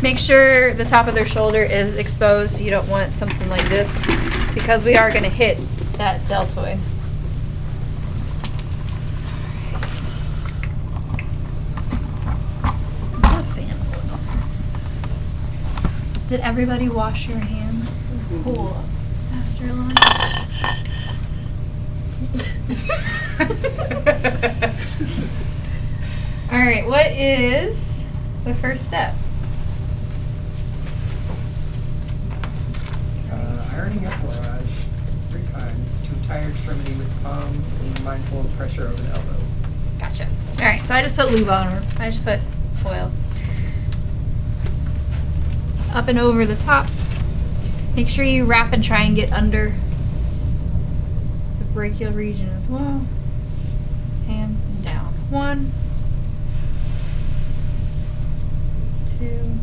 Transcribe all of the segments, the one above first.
Make sure the top of their shoulder is exposed. You don't want something like this because we are going to hit that deltoid. Did everybody wash your hands? Cool. After lunch. All right, what is the first step? Ironing up barrage 3 times to entire extremity with palm, being mindful of pressure over the elbow. Gotcha. All right, so I just put lube on her. I just put oil. Up and over the top. Make sure you wrap and try and get under the brachial region as well. Hands and down. 1, 2, and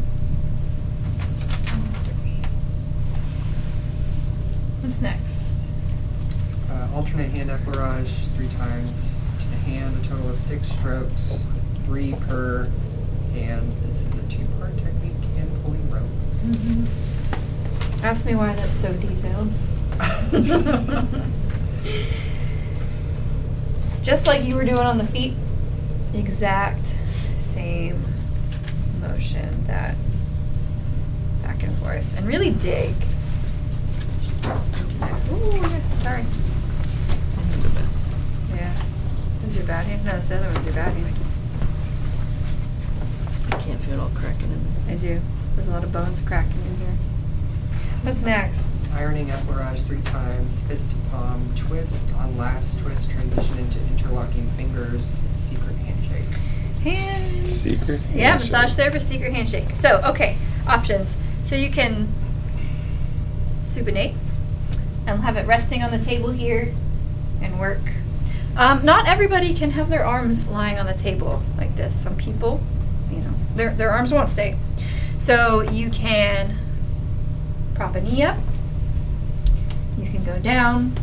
3. What's next? Alternate hand up barrage 3 times to the hand, a total of 6 strokes, 3 per hand. This is a 2-part technique and pulling rope. Mm-hmm. Ask me why that's so detailed. Just like you were doing on the feet, the exact same motion, that back and forth, and really dig into that. Ooh, sorry. Yeah. This is your bad hand? No, the other one's your bad hand. I can't feel it all cracking in there. I do. There's a lot of bones cracking in here. What's next? Ironing up barrage 3 times, fist to palm, twist. On last twist, transition into interlocking fingers, secret handshake. Hand. Secret handshake. Yeah, massage therapist, secret handshake. So, okay, options. So you can supinate and have it resting on the table here and work. Not everybody can have their arms lying on the table like this. Some people, you know, their arms won't stay. So you can prop a knee up. You can go down.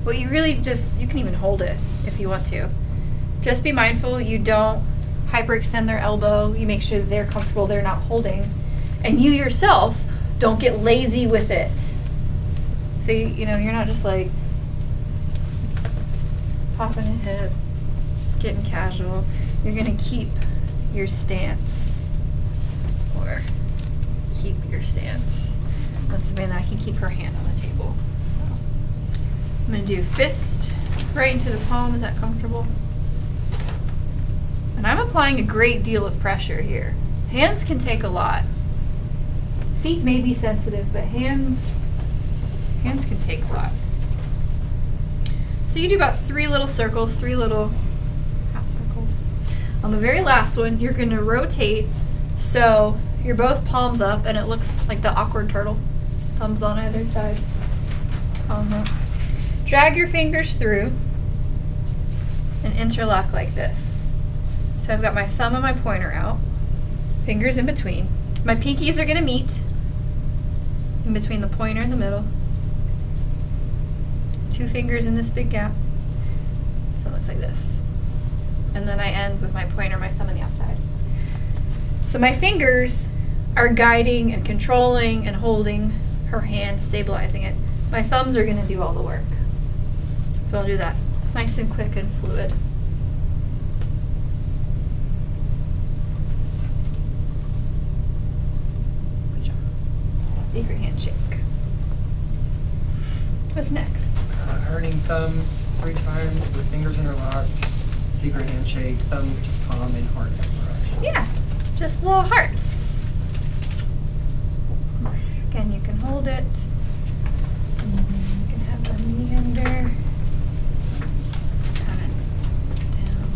Well, you really just, you can even hold it if you want to. Just be mindful you don't hyperextend their elbow. You make sure that they're comfortable, they're not holding. And you yourself don't get lazy with it. So, you know, you're not just like popping a hip, getting casual. You're going to keep your stance. Or keep your stance. That's the way that I can keep her hand on the table. So, I'm going to do fist right into the palm. Is that comfortable? And I'm applying a great deal of pressure here. Hands can take a lot. Feet may be sensitive, but hands can take a lot. So you do about 3 little circles, 3 little half circles. On the very last one, you're going to rotate so you're both palms up and it looks like the awkward turtle. Thumbs on either side. Palm up. Drag your fingers through and interlock like this. So I've got my thumb and my pointer out, fingers in between. My pinkies are going to meet in between the pointer and the middle. 2 fingers in this big gap. So it looks like this. And then I end with my pointer, my thumb on the outside. So my fingers are guiding and controlling and holding her hand, stabilizing it. My thumbs are going to do all the work. So I'll do that nice and quick and fluid. Good job. Secret handshake. What's next? Ironing thumb 3 times with fingers interlocked, secret handshake, thumbs to palm, and heart up barrage. Yeah, just little hearts. Again, you can hold it. You can have the knee under. Kind of down.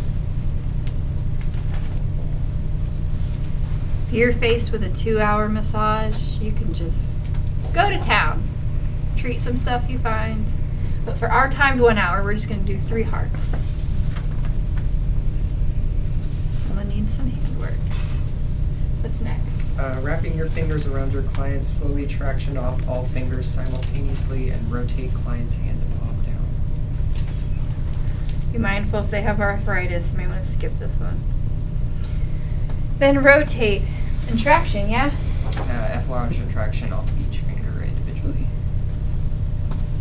If you're faced with a 2-hour massage, you can just go to town. Treat some stuff you find. But for our timed 1 hour, we're just going to do 3 hearts. Someone needs some hand work. What's next? Wrapping your fingers around your client, slowly traction off all fingers simultaneously and rotate client's hand and palm down. Be mindful if they have arthritis, you may want to skip this one. Then rotate And traction, yeah? Effleurage and traction off each finger individually.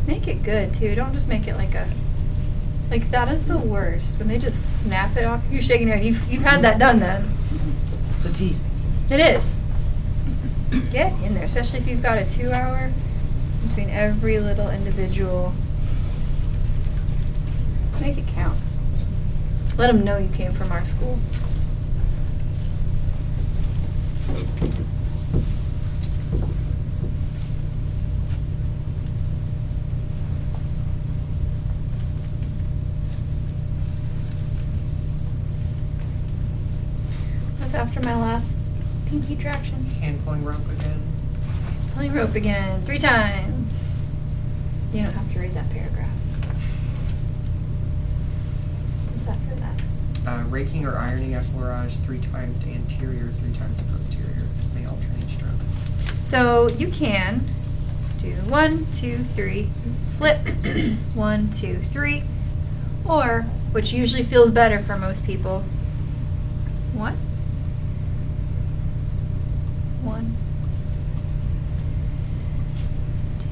Make it good, too. Don't just make it like a... Like, that is the worst. When they just snap it off. You're shaking your head. You've had that done then. It's a tease. It is. Get in there, especially if you've got a 2-hour between every little individual. Make it count. Let them know you came from our school. That's after my last pinky traction. Hand pulling rope again. Pulling rope again, 3 times. You don't have to read that paragraph. What's after that? Raking or ironing effleurage 3 times to anterior, 3 times to posterior. May alternate strokes. So you can do 1, 2, 3, flip, 1, 2, 3, or, which usually feels better for most people, 1, 1, 2.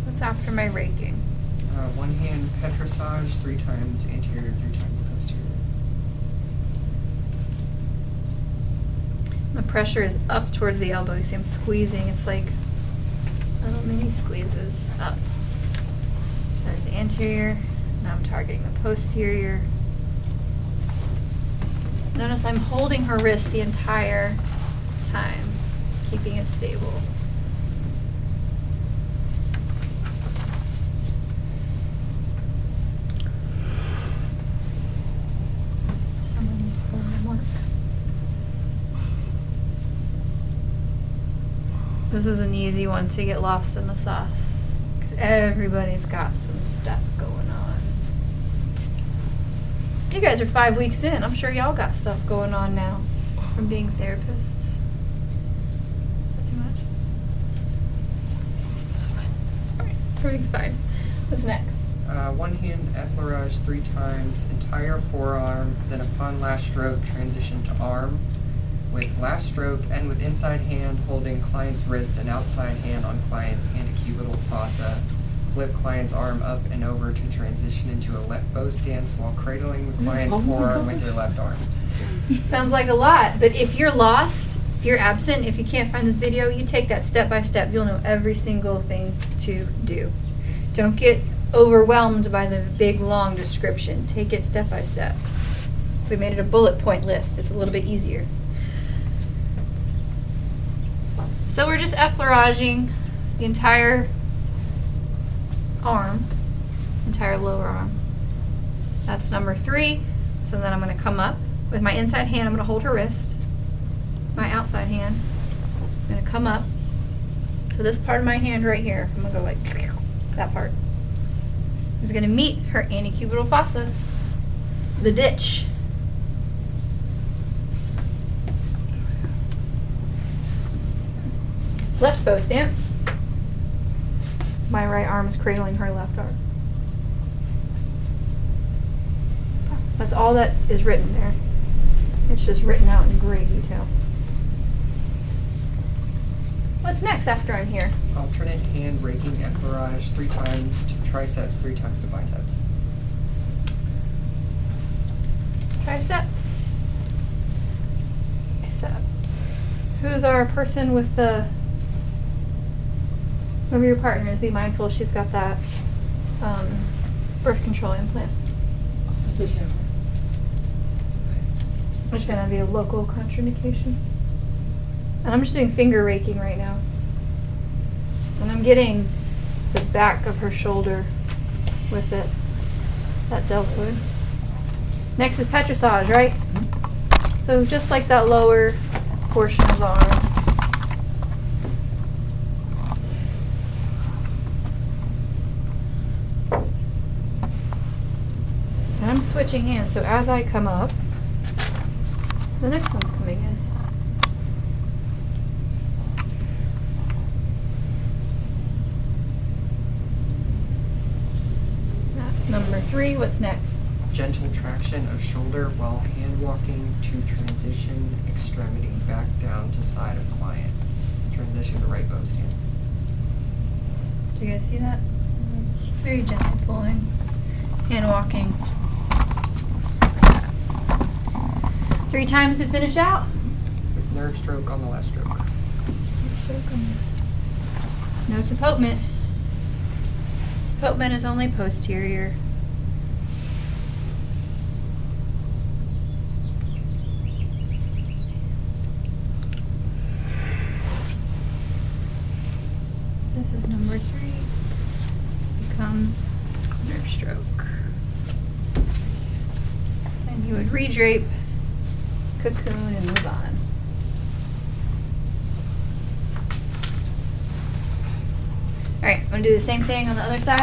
What's after my raking? One hand petrissage 3 times anterior, 3 times posterior. The pressure is up towards the elbow. You see I'm squeezing. It's like little mini squeezes up. There's the anterior. Now I'm targeting the posterior. Notice I'm holding her wrist the entire time, keeping it stable. Someone needs for homework. This is an easy one to get lost in the sauce, because everybody's got some stuff going on. You guys are 5 weeks in. I'm sure y'all got stuff going on now from being therapists. Is that too much? It's fine. It's fine. Everything's fine. What's next? One hand effleurage 3 times, entire forearm, then upon last stroke, transition to arm. With last stroke and with inside hand holding client's wrist and outside hand on client's antecubital fossa. Flip client's arm up and over to transition into a left bow stance while cradling the client's forearm with your left arm. Sounds like a lot, but if you're lost, if you're absent, if you can't find this video, you take that step by step. You'll know every single thing to do. Don't get overwhelmed by the big, long description. Take it step by step. We made it a bullet point list. It's a little bit easier. So we're just effleuraging the entire arm, entire lower arm. That's number 3. So then I'm going to come up with my inside hand. I'm going to hold her wrist. My outside hand. I'm going to come up. So this part of my hand right here, I'm going to go like that part, is going to meet her antecubital fossa, the ditch. Left bow stance. My right arm is cradling her left arm. That's all that is written there. It's just written out in great detail. What's next after I'm here? Alternate hand raking effleurage 3 times to triceps, 3 times to biceps. Triceps. Biceps. Who's our person with the... Whoever your partner is, be mindful she's got that birth control implant. Which is going to be a local contraindication. And I'm just doing finger raking right now. And I'm getting the back of her shoulder with it, that deltoid. Next is petrissage, right? So just like that lower portion of the arm. And I'm switching hands, so as I come up, the next one's coming in. number 3, what's next? Gentle traction of shoulder while hand walking to transition extremity back down to side of client. Transition to right bow stance. Do you guys see that? Very gentle pulling, hand walking. 3 times to finish out. With nerve stroke on the last stroke. No tapotment. Tapotment is only posterior. This is number 3. Becomes nerve stroke. And you would redrape, cocoon, and move on. All right, I'm gonna do the same thing on the other side.